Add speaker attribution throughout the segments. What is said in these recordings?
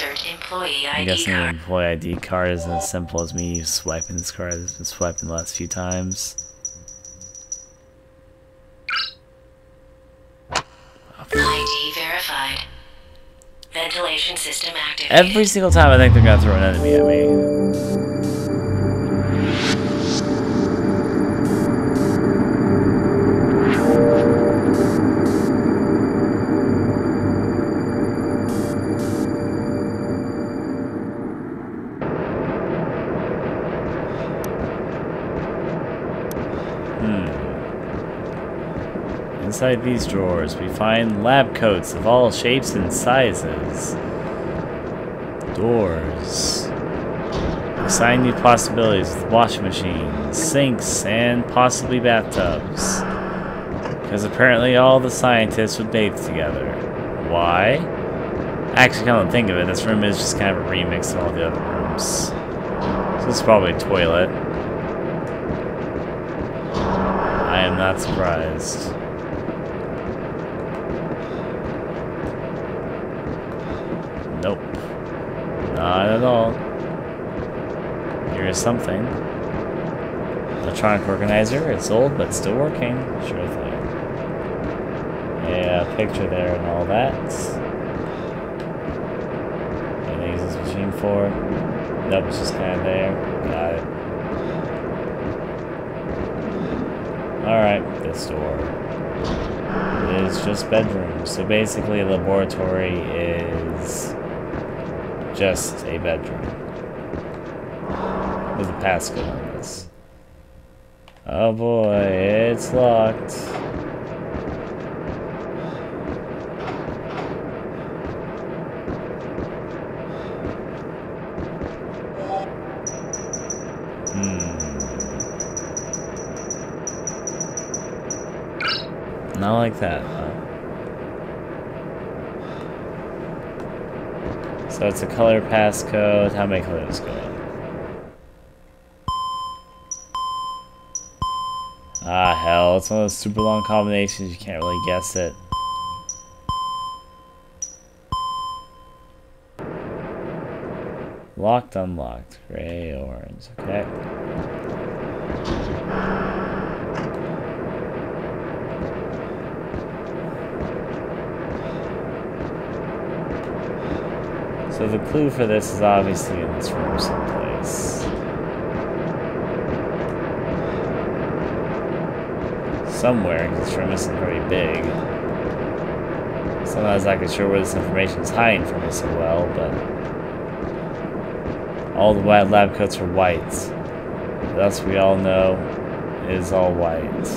Speaker 1: Insert employee
Speaker 2: I'm
Speaker 1: ID
Speaker 2: guessing an
Speaker 1: card.
Speaker 2: employee ID card isn't as simple as me swiping this card. I've been swiping the last few times.
Speaker 1: ID verified. Ventilation system activated.
Speaker 2: Every single time I think they're gonna throw an enemy at me. Inside these drawers, we find lab coats of all shapes and sizes. Doors. Exciting new possibilities with washing machines, sinks, and possibly bathtubs. Because apparently all the scientists would bathe together. Why? Actually, come to think of it, this room is just kind of a remix of all the other rooms. So this is probably a toilet. I am not surprised. Nope. Not at all. Here is something. Electronic organizer. It's old, but still working. Sure thing. Yeah, picture there and all that. Anything is this machine for? Nope, it's just kind of there. Got it. Alright, this door. It is just bedrooms. So basically, a laboratory is just a bedroom with a passcode on this. Oh boy, it's locked. Not like that, huh? So it's a color passcode. How many colors go in? Ah, hell. It's one of those super long combinations. You can't really guess it. Locked, unlocked. Gray, orange. Okay. So the clue for this is obviously in this room someplace. Somewhere, because this room isn't very big. Sometimes I'm not sure where this information is hiding from me so well, but all the white lab coats are white. Thus we all know it is all white.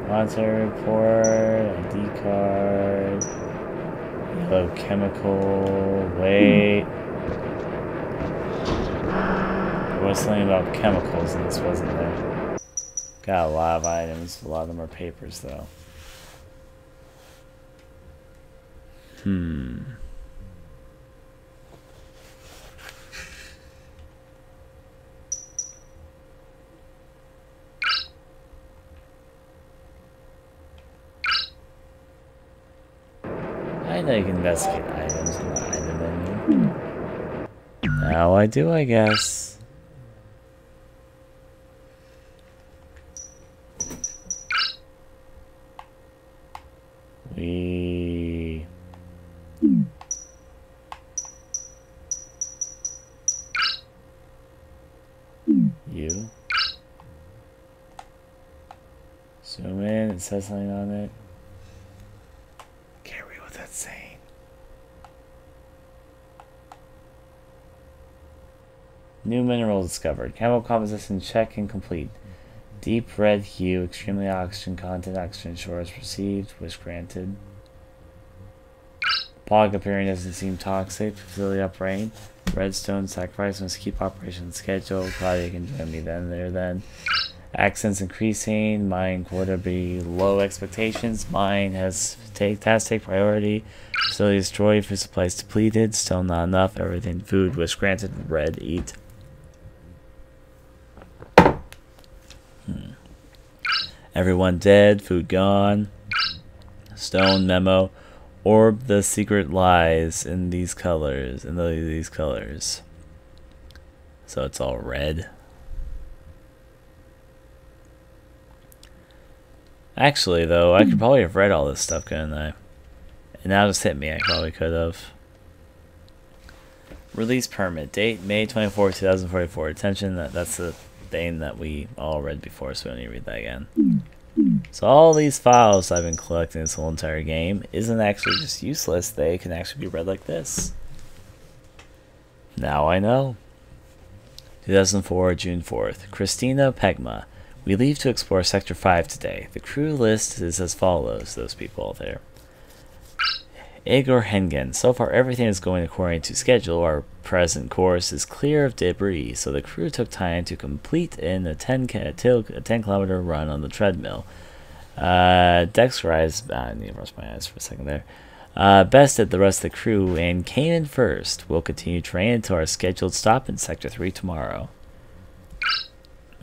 Speaker 2: Sponsor report, ID card, yellow chemical, wait. There was something about chemicals and this wasn't there. Got a lot of items, a lot of them are papers though. I know you can investigate items in the item menu. Now I do, I guess. You. Zoom in, it says something on it. Can't read what that's saying. New mineral discovered. Chemical composition check incomplete. Deep red hue, extremely oxygen content, oxygen source received, wish granted. Fog appearing doesn't seem toxic. Facility operating. Redstone sacrifice must keep operation scheduled. Claudia can join me then. Accents increasing. Mine quota below expectations. Mine has task take priority. Facility destroyed. Food supplies depleted. Still not enough. Everything food was granted. Red eat. Everyone dead. Food gone. Stone memo. Orb, the secret lies in these colors. So it's all red. Actually, though, I could probably have read all this stuff, couldn't I? And now just hit me. I probably could have. Release permit. Date, May 24, 2044. Attention, that's the thing that we all read before, so we don't need to read that again. So all these files I've been collecting this whole entire game isn't actually just useless. They can actually be read like this. Now I know. 2004, June 4th. Christina Pegma. We leave to explore Sector 5 today. The crew list is as follows, those people there. Igor Hengen. So far everything is going according to schedule. Our present course is clear of debris, so the crew took time to complete in a 10-kilometer run on the treadmill. Dexterized. I need to brush my eyes for a second there. Bested the rest of the crew and came in first. We'll continue training until our scheduled stop in Sector 3 tomorrow.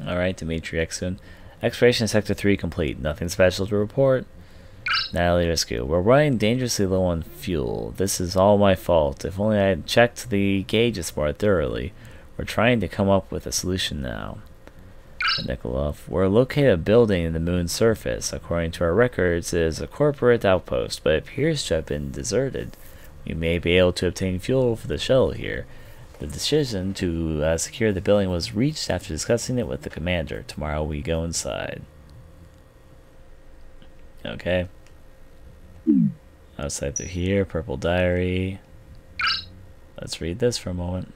Speaker 2: Alright, Dimitri Exun. Exploration in Sector 3 complete. Nothing special to report. Natalie Rescue. We're running dangerously low on fuel. This is all my fault. If only I had checked the gauges more thoroughly. We're trying to come up with a solution now. Nikolov. We're located a building in the moon's surface. According to our records, it is a corporate outpost, but it appears to have been deserted. We may be able to obtain fuel for the shuttle here. The decision to secure the building was reached after discussing it with the commander. Tomorrow we go inside. Okay. Outside through here, Purple Diary. Let's read this for a moment.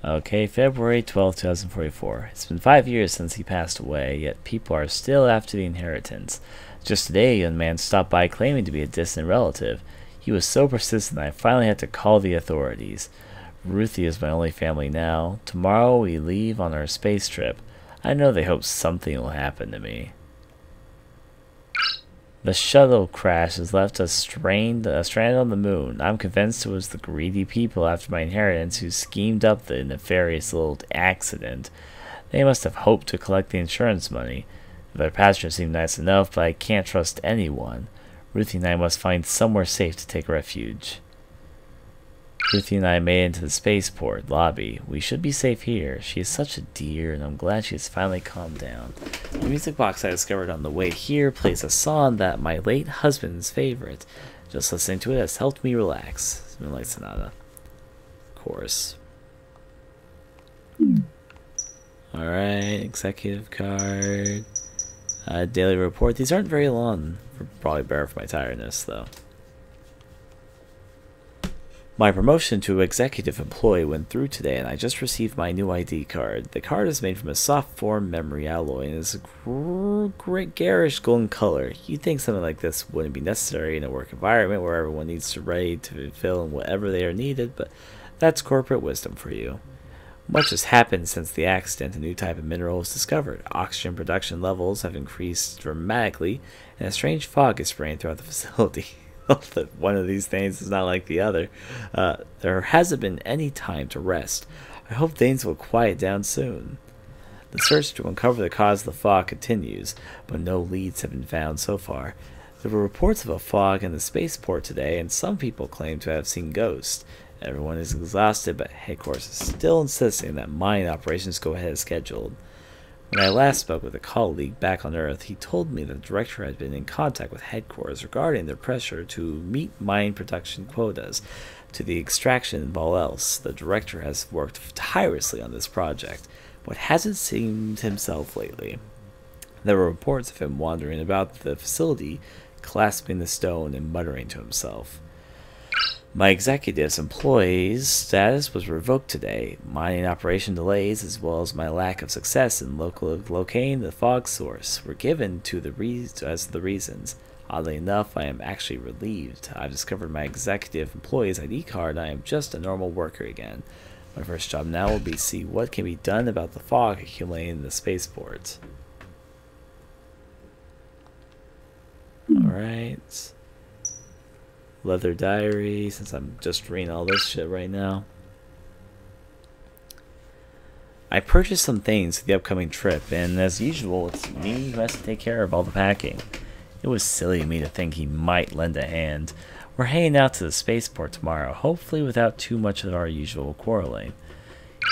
Speaker 2: Okay, February 12, 2044. It's been 5 years since he passed away, yet people are still after the inheritance. Just today, a young man stopped by claiming to be a distant relative. He was so persistent I finally had to call the authorities. Ruthie is my only family now. Tomorrow we leave on our space trip. I know they hope something will happen to me. The shuttle crash has left us stranded on the moon. I'm convinced it was the greedy people after my inheritance who schemed up the nefarious little accident. They must have hoped to collect the insurance money. The other passengers seem nice enough, but I can't trust anyone. Ruthie and I must find somewhere safe to take refuge. Ruthie and I made it into the spaceport lobby. We should be safe here. She is such a dear, and I'm glad she has finally calmed down. The music box I discovered on the way here plays a song that my late husband's favorite. Just listening to it has helped me relax. Moonlight Sonata. Of course. Alright, executive card. Daily report. These aren't very long. Probably better for my tiredness, though. My promotion to executive employee went through today, and I just received my new ID card. The card is made from a soft form memory alloy and is a great garish golden color. You'd think something like this wouldn't be necessary in a work environment where everyone needs to ready to fill in whatever they are needed, but that's corporate wisdom for you. Much has happened since the accident. A new type of mineral was discovered. Oxygen production levels have increased dramatically, and a strange fog is spraying throughout the facility. That one of these things is not like the other. There hasn't been any time to rest. I hope things will quiet down soon. The search to uncover the cause of the fog continues, but no leads have been found so far. There were reports of a fog in the spaceport today, and some people claim to have seen ghosts. Everyone is exhausted, but headquarters is still insisting that mining operations go ahead as scheduled. When I last spoke with a colleague back on Earth, he told me that the director had been in contact with headquarters regarding their pressure to meet mine production quotas to the extraction and all else. The director has worked tirelessly on this project, but hasn't seen himself lately. There were reports of him wandering about the facility, clasping the stone and muttering to himself. My executive's employee's status was revoked today. Mining operation delays, as well as my lack of success in locating the fog source, were given to as the reasons. Oddly enough, I am actually relieved. I've discovered my executive employee's ID card and I am just a normal worker again. My first job now will be to see what can be done about the fog accumulating in the spaceport. Alright. Leather diary, since I'm just reading all this shit right now. I purchased some things for the upcoming trip, and as usual, it's me who has to take care of all the packing. It was silly of me to think he might lend a hand. We're heading out to the spaceport tomorrow, hopefully without too much of our usual quarreling.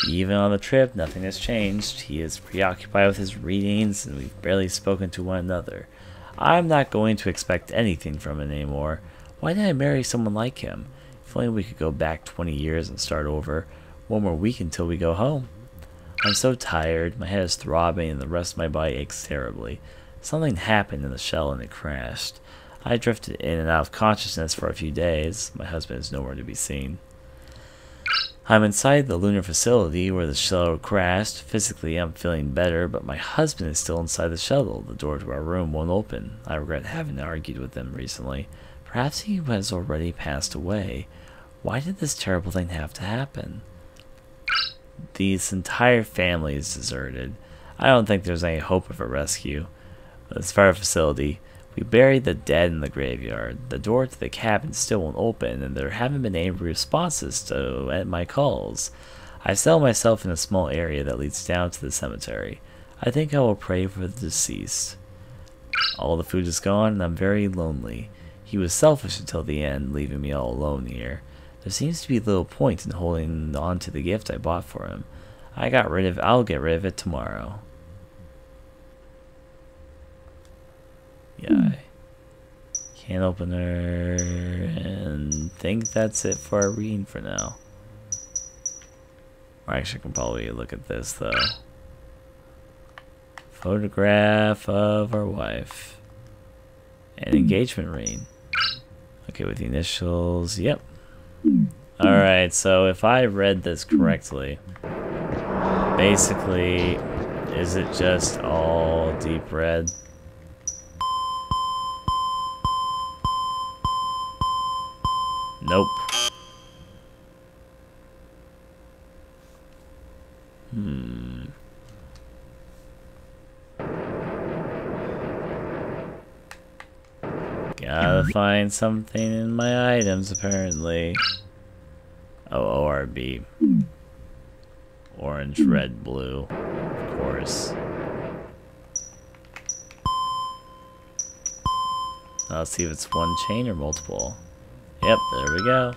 Speaker 2: Even on the trip, nothing has changed. He is preoccupied with his readings, and we've barely spoken to one another. I'm not going to expect anything from him anymore. Why did I marry someone like him? If only we could go back 20 years and start over. One more week until we go home. I'm so tired, my head is throbbing and the rest of my body aches terribly. Something happened in the shell and it crashed. I drifted in and out of consciousness for a few days. My husband is nowhere to be seen. I'm inside the lunar facility where the shuttle crashed. Physically, I'm feeling better, but my husband is still inside the shuttle. The door to our room won't open. I regret having argued with him recently. Perhaps he has already passed away. Why did this terrible thing have to happen? This entire family is deserted. I don't think there's any hope of a rescue. As far as facility, we buried the dead in the graveyard. The door to the cabin still won't open, and there haven't been any responses to my calls. I settled myself in a small area that leads down to the cemetery. I think I will pray for the deceased. All the food is gone, and I'm very lonely. He was selfish until the end, leaving me all alone here. There seems to be little point in holding on to the gift I bought for him. I'll get rid of it tomorrow. Yeah. Can opener, and think that's it for our reading for now. Or actually, I can probably look at this though. Photograph of our wife. An engagement ring. Okay, with the initials, yep. Alright, so if I read this correctly, basically, is it just all deep red? Nope. Gotta find something in my items, apparently. Oh, ORB. Orange, red, blue. Of course. Now let's see if it's one chain or multiple. Yep, there we go.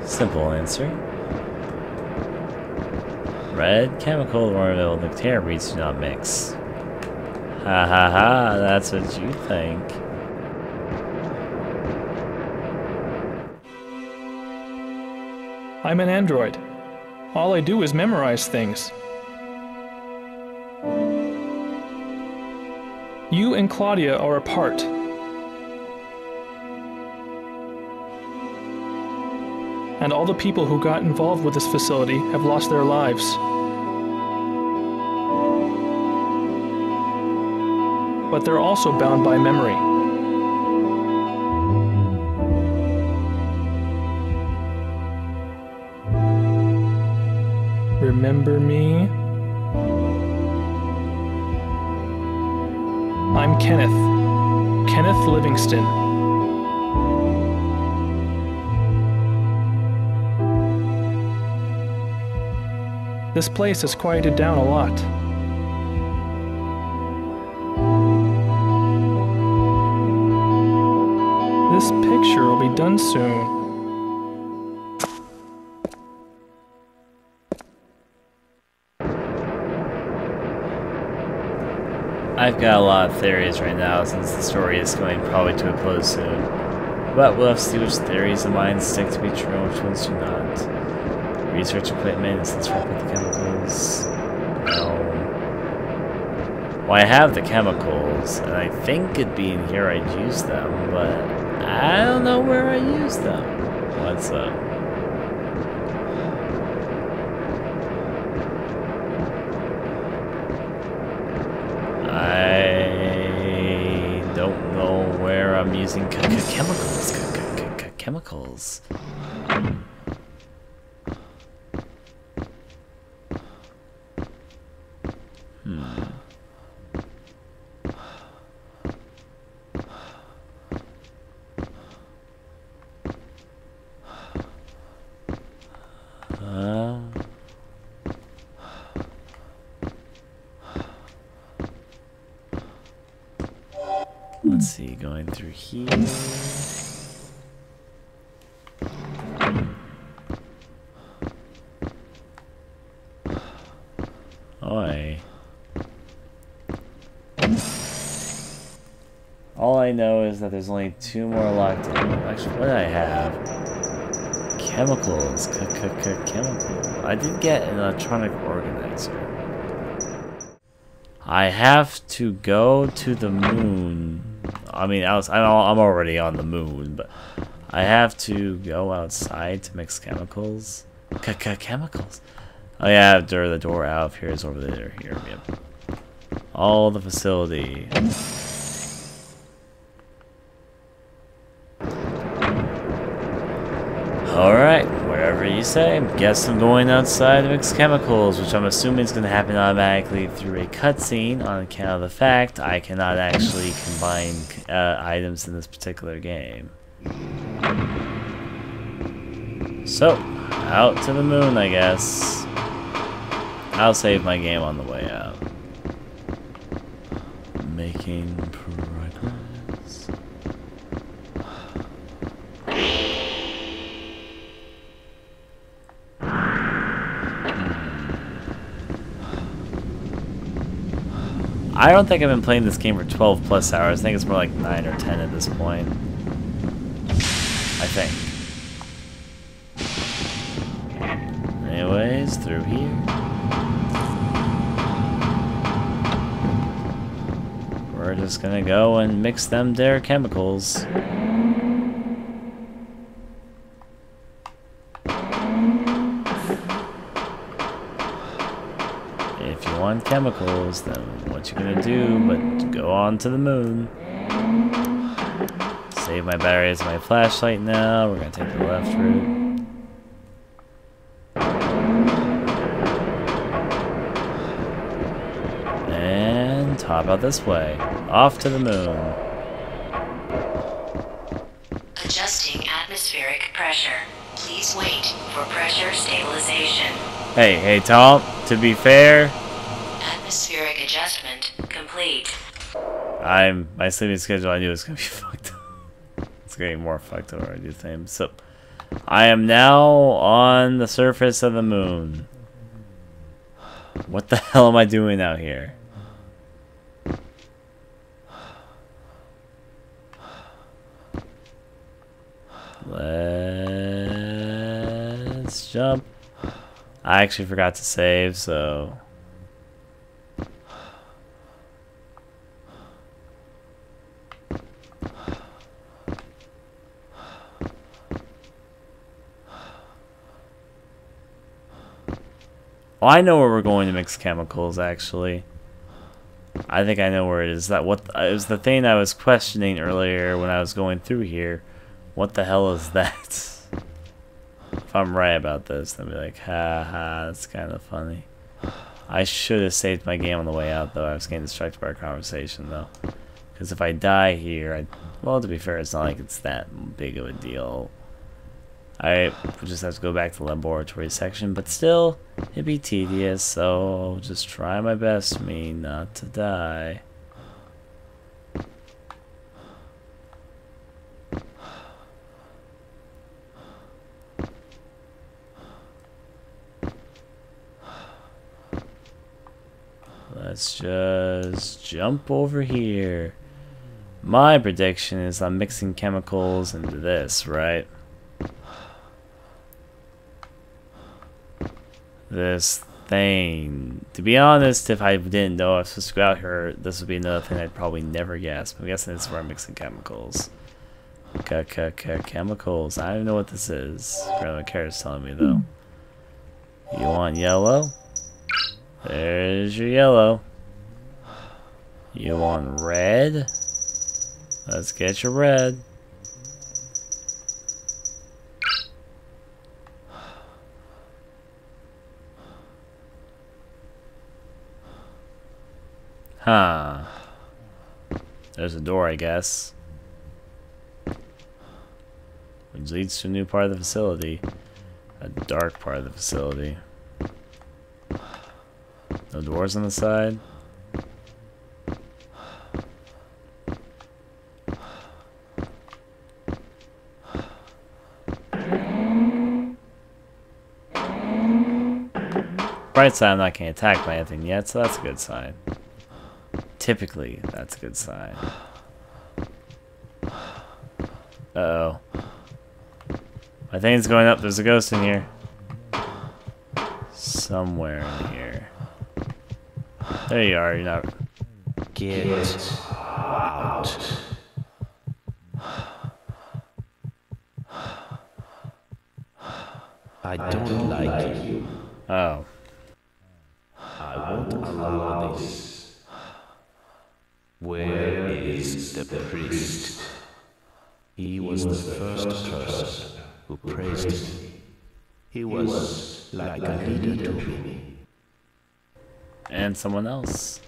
Speaker 2: Simple answer. Red, chemical, ornamental, nectar reeds do not mix. Ha ha ha, that's what you think.
Speaker 3: I'm an android. All I do is memorize things. You and Claudia are apart. And all the people who got involved with this facility have lost their lives. But they're also bound by memory. Remember me? I'm Kenneth. Kenneth Livingston. This place has quieted down a lot. This picture will be done soon.
Speaker 2: I've got a lot of theories right now since the story is coming probably to a close soon. But we'll have to see which theories of mine stick to be true and which ones do not. Research equipment, since we're with the chemicals. No. Well, I have the chemicals, and I think it'd be in here I'd use them, but I don't know where I use them. What's up? I using chemicals. Chemicals. Let's see, going through here. Oi. All I know is that there's only 2 more locked in. Actually, what did I have? Chemicals. Chemical. I did get an electronic organizer. I have to go to the moon. I mean, I'm already on the moon, but I have to go outside to mix chemicals. Chemicals. Oh yeah, the door out of here is over there. Here, yep. All the facility. Alright, wherever you say. Guess I'm going outside to mix chemicals, which I'm assuming is going to happen automatically through a cutscene on account of the fact I cannot actually combine items in this particular game. So, out to the moon, I guess. I'll save my game on the way out. Making progress. I don't think I've been playing this game for 12 plus hours. I think it's more like 9 or 10 at this point. I think. Anyways, through here. We're just gonna go and mix them their chemicals. If you want chemicals, then what you gonna do but go on to the moon. Save my batteries and my flashlight now. We're gonna take the left route. And hop out this way. Off to the moon.
Speaker 1: Adjusting atmospheric pressure. Please wait for pressure stabilization.
Speaker 2: Hey, Tom, to be fair,
Speaker 1: Atmospheric adjustment complete.
Speaker 2: my sleeping schedule, I knew it was gonna be fucked up. It's getting more fucked up already, things. So, I am now on the surface of the moon. What the hell am I doing out here? Let's jump. I actually forgot to save, so... Oh, I know where we're going to mix chemicals, actually. I think I know where it is. It was the thing I was questioning earlier when I was going through here. What the hell is that? If I'm right about this, then I'll be like, ha, that's kind of funny. I should have saved my game on the way out, though. I was getting distracted by our conversation, though. Because if I die here, well, to be fair, it's not like it's that big of a deal. I would just have to go back to the laboratory section, but still, it'd be tedious, so I'll just try my best, not to die. Let's just jump over here. My prediction is I'm mixing chemicals into this, right? This thing. To be honest, if I didn't know I was supposed to go out here, this would be another thing I'd probably never guess. But I'm guessing this is where I'm mixing chemicals. Chemicals. I don't know what this is. Grandma Kara's telling me, though. You want yellow? There's your yellow. You want red? Let's get your bread. Huh. There's a door, I guess. Which leads to a new part of the facility. A dark part of the facility. No doors on the side. Bright side, I'm not getting attacked by anything yet, so that's a good sign. Typically, that's a good sign. Uh-oh. My thing's going up. There's a ghost in here. Somewhere in here. There you are. You're not...
Speaker 4: Get out. I don't like you.
Speaker 2: Oh.
Speaker 4: I won't allow this. Where is the priest? He was the first person who praised me. He was like a leader to me.
Speaker 2: And someone else.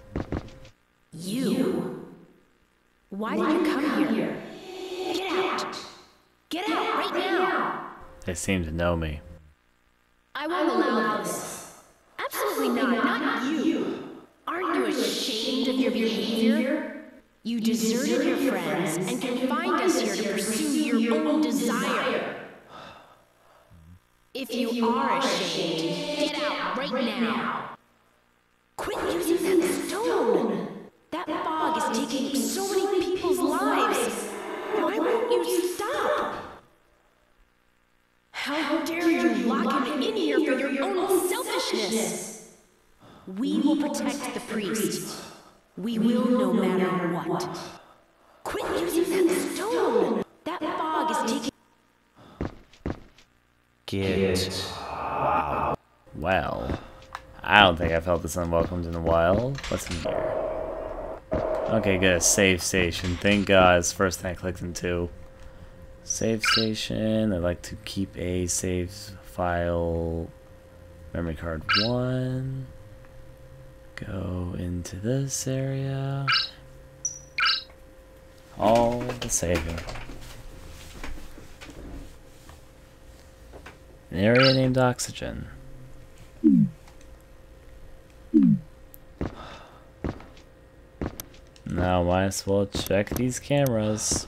Speaker 5: You? Why did you come here? Get out! Get out right now!
Speaker 2: They seem to know me.
Speaker 5: I won't allow this. Absolutely not. Not you. Aren't you ashamed of your behavior? You deserted your friends and confined us here to pursue your own desire. If you are ashamed, get out right now. Quit using that stone. That fog is taking so many people's lives. Why won't you stop? How dare you lock him in here for your own selfishness? We will protect the priest. We will no matter what. Quit using that stone. That fog is taking...
Speaker 4: Get out.
Speaker 2: Well, I don't think I felt this unwelcomed in a while. What's in here? Okay, good. Save station. Thank God. It's the first thing I clicked into. Save station. I like to keep a save file. Memory card 1. Go into this area. All the saving. An area named Oxygen. Now might as well check these cameras.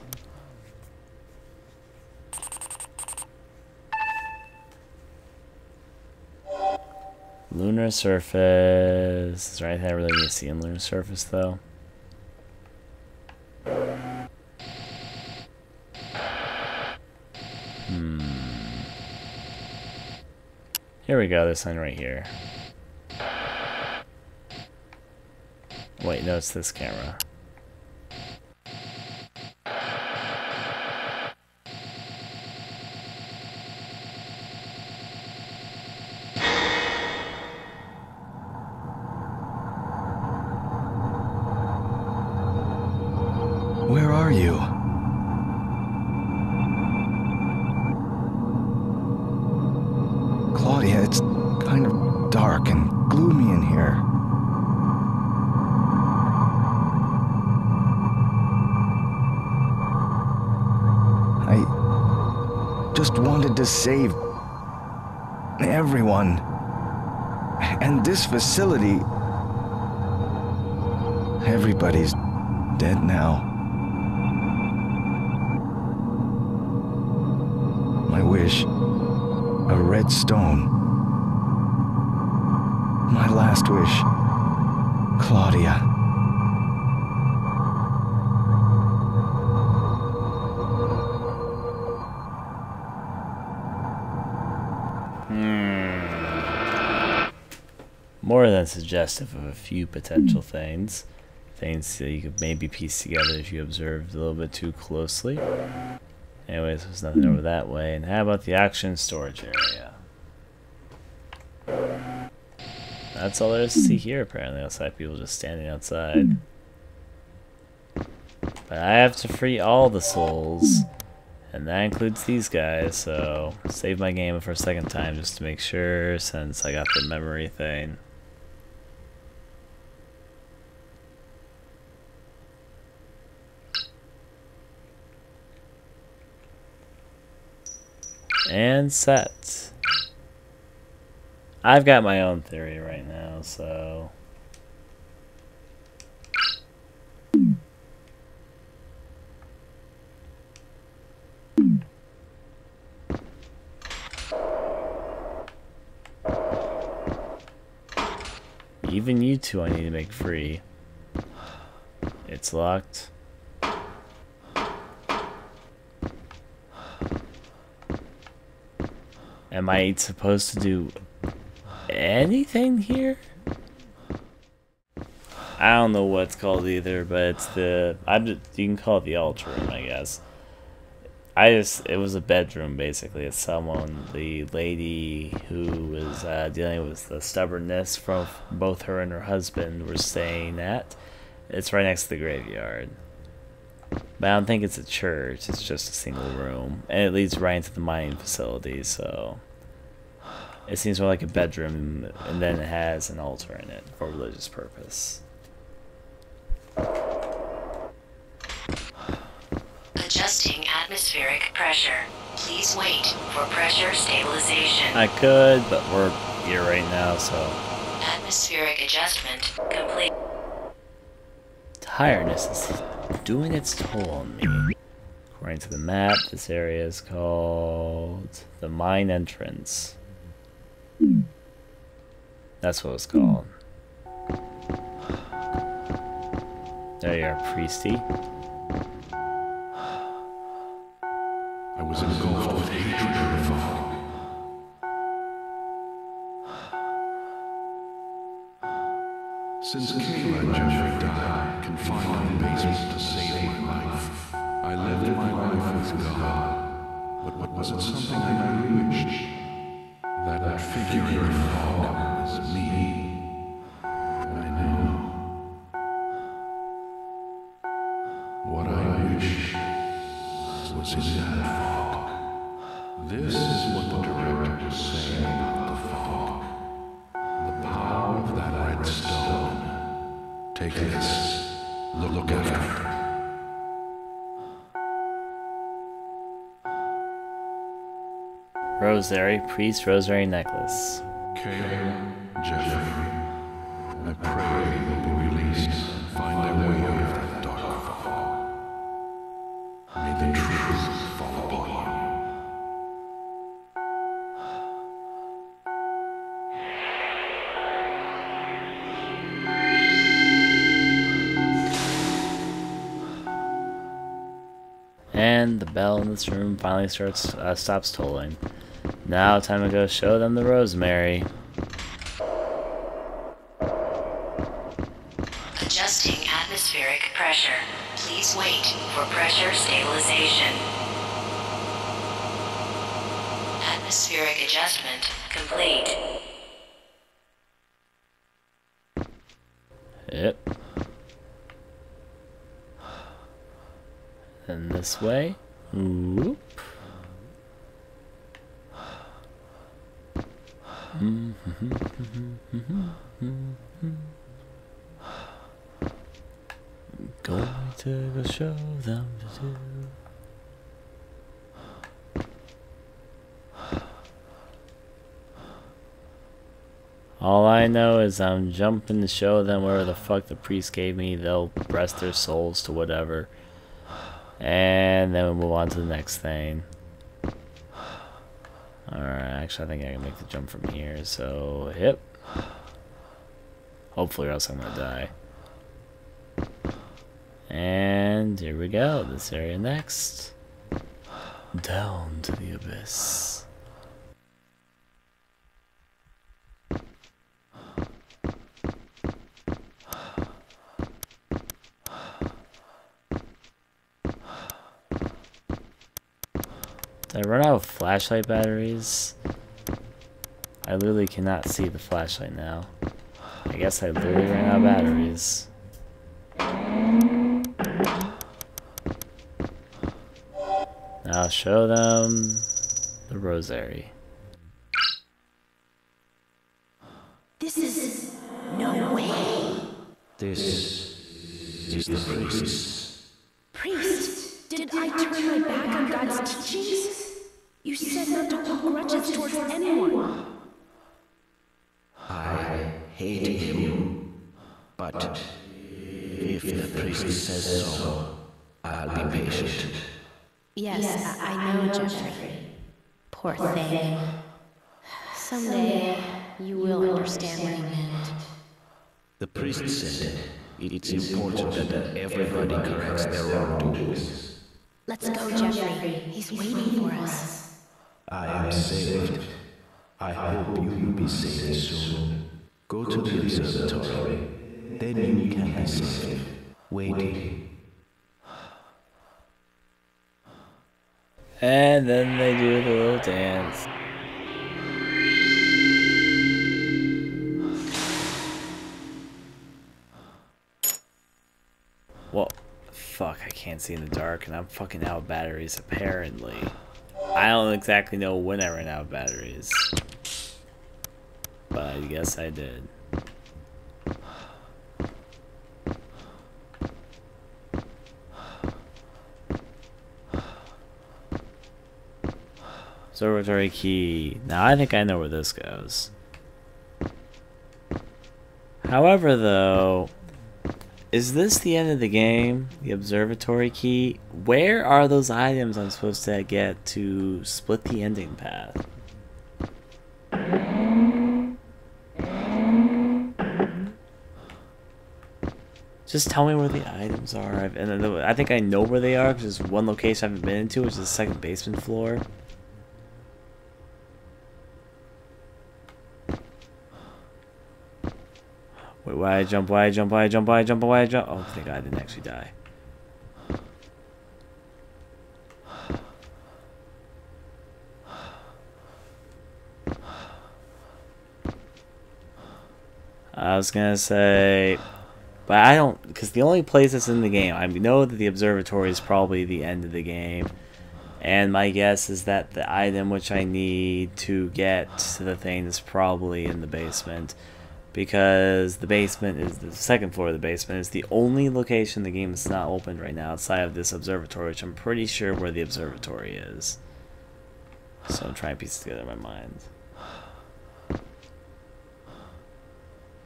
Speaker 2: Lunar surface. Is there anything I really need to see in lunar surface though? Here we go, there's something right here. Wait, no, it's this camera.
Speaker 6: Where are you? Claudia, it's kind of dark and gloomy in here. I just wanted to save everyone. And this facility... Everybody's dead now. My wish, a red stone. My last wish, Claudia.
Speaker 2: More than suggestive of a few potential things. Things that you could maybe piece together if you observed a little bit too closely. Anyways, there's nothing over that way. And how about the action storage area? That's all there is to see here, apparently, outside people just standing outside. But I have to free all the souls. And that includes these guys, so save my game for a second time just to make sure, since I got the memory thing. And set. I've got my own theory right now, so... Even you two I need to make free. It's locked. Am I supposed to do anything here? I don't know what it's called either, but it's the... you can call it the altar room, I guess. It was a bedroom, basically. It's the lady who was dealing with the stubbornness from both her and her husband were staying at. It's right next to the graveyard. But I don't think it's a church, it's just a single room. And it leads right into the mining facility, so... It seems more like a bedroom, and then it has an altar in it for religious purpose.
Speaker 1: Adjusting atmospheric pressure. Please wait for pressure stabilization.
Speaker 2: I could, but we're here right now, so...
Speaker 1: Atmospheric adjustment complete.
Speaker 2: Tiredness is doing its toll on me. According to the map, this area is called the mine entrance. That's what it's called. There you are, Priesty.
Speaker 7: I was engulfed with hatred and fog. Since Kayla and Jeffrey died, confined in the basement to save my life, I lived my life with God. But what was it something I wished? That figure in the fog was me. I know. What I wish was in that fog. This is what the director was saying about the fog. The power of that red stone. Take this. Look after it.
Speaker 2: Rosary, priest rosary necklace.
Speaker 7: Kayla, Jeffrey, I pray they will be released and find their way out of that dark fog. May the truth fall upon you.
Speaker 2: And the bell in this room finally stops tolling. Now time to go show them the rosemary.
Speaker 1: Adjusting atmospheric pressure. Please wait for pressure stabilization. Atmospheric adjustment complete.
Speaker 2: Yep. And this way. Whoop. Going to go show them to do. All I know is I'm jumping to show them whatever the fuck the priest gave me. They'll rest their souls to whatever. And then we'll move on to the next thing. Alright, actually I think I can make the jump from here, so yep. Hopefully or else I'm gonna die. And here we go, this area next. Down to the abyss. Did I run out of flashlight batteries? I literally cannot see the flashlight now. I guess I literally ran out of batteries. I'll show them the rosary.
Speaker 5: This is no way.
Speaker 4: This is the priest.
Speaker 5: Priest, did I turn my back on God's teachings? You said not to hold grudges towards anyone.
Speaker 4: I hate him, but if the priest says so, I'll be patient.
Speaker 5: Yes, I know, Jeffrey. Poor thing. Someday, you will understand what I meant.
Speaker 4: The priest said it's important that everybody corrects their wrongdoings.
Speaker 5: Let's go, Jeffrey. He's waiting for us.
Speaker 4: I am saved. I hope you will be saved soon. Go to the observatory. Then you can be saved. Waiting.
Speaker 2: And then they do the little dance. Well, fuck, I can't see in the dark, and I'm fucking out of batteries, apparently. I don't exactly know when I ran out of batteries. But I guess I did. Observatory key. Now I think I know where this goes. However, though, is this the end of the game? The observatory key? Where are those items I'm supposed to get to split the ending path? Just tell me where the items are. And I think I know where they are because there's one location I haven't been into, which is the second basement floor. Wait, why I jump, why I jump, why I jump, why I jump, why I jump. Oh, thank God I didn't actually die. I was gonna say, but I don't, because the only place that's in the game, I know that the observatory is probably the end of the game. And my guess is that the item which I need to get to the thing is probably in the basement. Because the basement is the second floor of the basement. It's the only location the game is not opened right now outside of this observatory, which I'm pretty sure where the observatory is. So I'm trying to piece it together in my mind.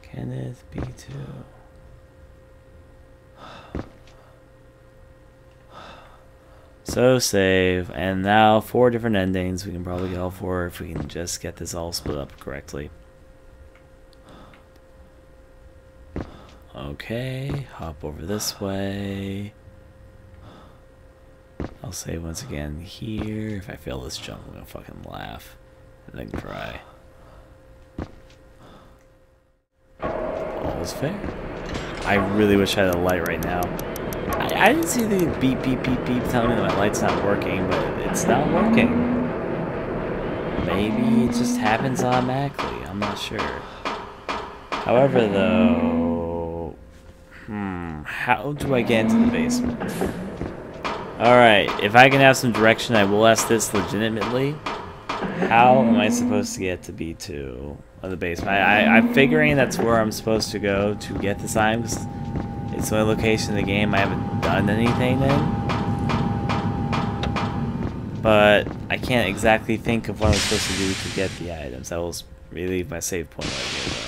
Speaker 2: Kenneth B2. So save, and now 4 different endings. We can probably get all 4 if we can just get this all split up correctly. Okay, hop over this way. I'll save once again here. If I fail this jump, I'm gonna fucking laugh and then cry. All's fair. I really wish I had a light right now. I didn't see the beep beep beep beep telling me that my light's not working, but it's not working. Maybe it just happens automatically. I'm not sure. However, though, how do I get into the basement? Alright, if I can have some direction, I will ask this legitimately. How am I supposed to get to B2 of the basement? I'm figuring that's where I'm supposed to go to get this item, because it's the only location in the game I haven't done anything in. But I can't exactly think of what I'm supposed to do to get the items. I will relieve my save point right here, though.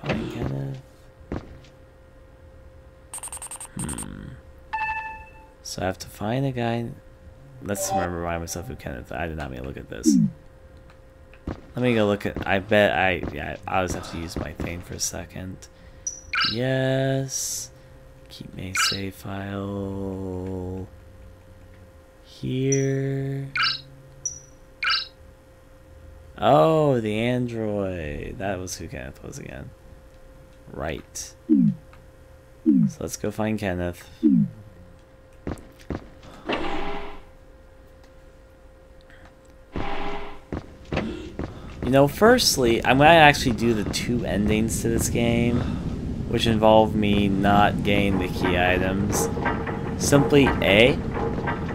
Speaker 2: Find Kenneth. So I have to find a guy. Let's remind myself who Kenneth. I did not mean to look at this. Let me go look at. I bet I'll just have to use my thing for a second. Yes. Keep my save file here. Oh, the android. That was who Kenneth was again. Right. So let's go find Kenneth. You know, firstly, I'm going to actually do the 2 endings to this game. which involve me not getting the key items. Simply A,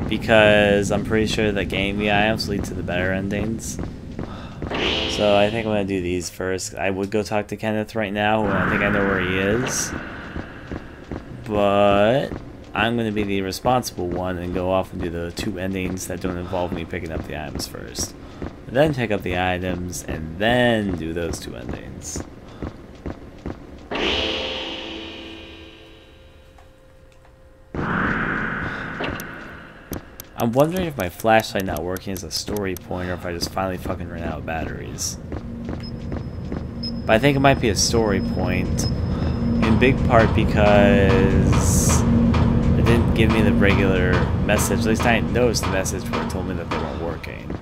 Speaker 2: because I'm pretty sure that getting the items lead to the better endings. So I think I'm going to do these first. I would go talk to Kenneth right now, and I think I know where he is. But I'm going to be the responsible one and go off and do the 2 endings that don't involve me picking up the items first. Then pick up the items, and then do those 2 endings. I'm wondering if my flashlight not working is a story point or if I just finally fucking ran out of batteries. But I think it might be a story point, in big part because it didn't give me the regular message. At least I didn't notice the message where it told me that they weren't working.